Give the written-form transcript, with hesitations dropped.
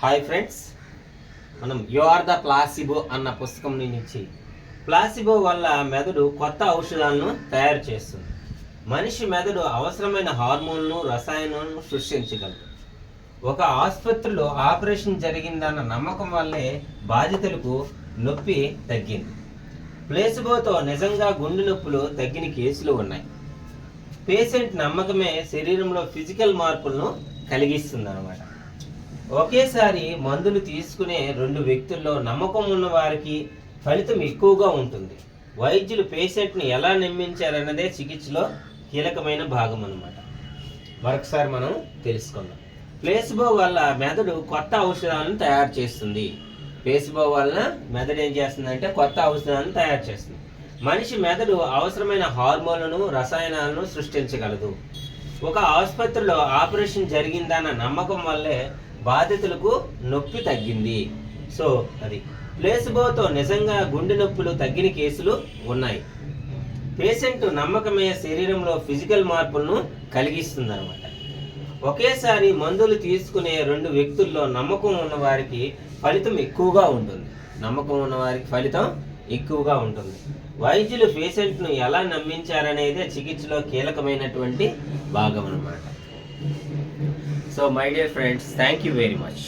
Hi friends, మనం you are the placebo అన్న పుస్తకం నుంచి ప్లాసిబో వల్ల మెదడు కొత్త ఔషధాలను తయారు చేస్తుంది. మనిషి మెదడు అవసరమైన హార్మోన్లు రసాయనాలను సృష్టించగలదు. ఒక ఆసుపత్రిలో ఆపరేషన్ జరిగిందన్న నమ్మకం వల్లే బాధితులకు నొప్పి తగ్గింది. ప్లేసిబోతో నిజంగా గుండె నొప్పులు తగ్గిన కేసులు ఉన్నాయి. పేషెంట్ నమ్మకమే శరీరంలో ఫిజికల్ మార్పులను కలిగిస్తుంది అన్నమాట. ఒకేసారి మందులు తీసుకునే 2 వ్యక్తుల్లో నమ్మకం ఉన్న వారికి ఫలితం ఎక్కువగా ఉంటుంది. వైద్యులు పేషెంట్ని ఎలా నమ్మించారన్నదే చికిత్సలో కీలకమైన భాగం అన్నమాట. మరొకసారి మనం తెలుసుకుందాం. ప్లేసిబో వల్ల మెదడు కొత్త ఔషధాలను తయారు చేస్తుంది. ప్లేసిబో వల్ల మెదడు ఏం చేస్తుందంటే కొత్త ఔషధాలను తయారు చేస్తుంది. మనిషి మెదడు అవసరమైన హార్మోన్లను రసాయనాలను సృష్టించగలదు. ఒక ఆసుపత్రిలో ఆపరేషన్ జరిగిందన్న నమ్మకం వల్లే బాధితులకు నొప్పి తగ్గింది. సో అది ప్లేసిబోతో నిజంగా గుండె నొప్పులు తగ్గిన కేసులు ఉన్నాయి. పేషెంట్ నమ్మకమే శరీరంలో ఫిజికల్ మార్పులను కలిగిస్తుంది అనమాట. ఒకేసారి మందులు తీసుకునే 2 వ్యక్తుల్లో నమ్మకం ఉన్న వారికి ఫలితం ఎక్కువగా ఉంటుంది. వైద్యులు పేషెంట్ను ఎలా నమ్మించారనేదే చికిత్సలో కీలకమైనటువంటి భాగం అన్నమాట. So my dear friends, thank you very much.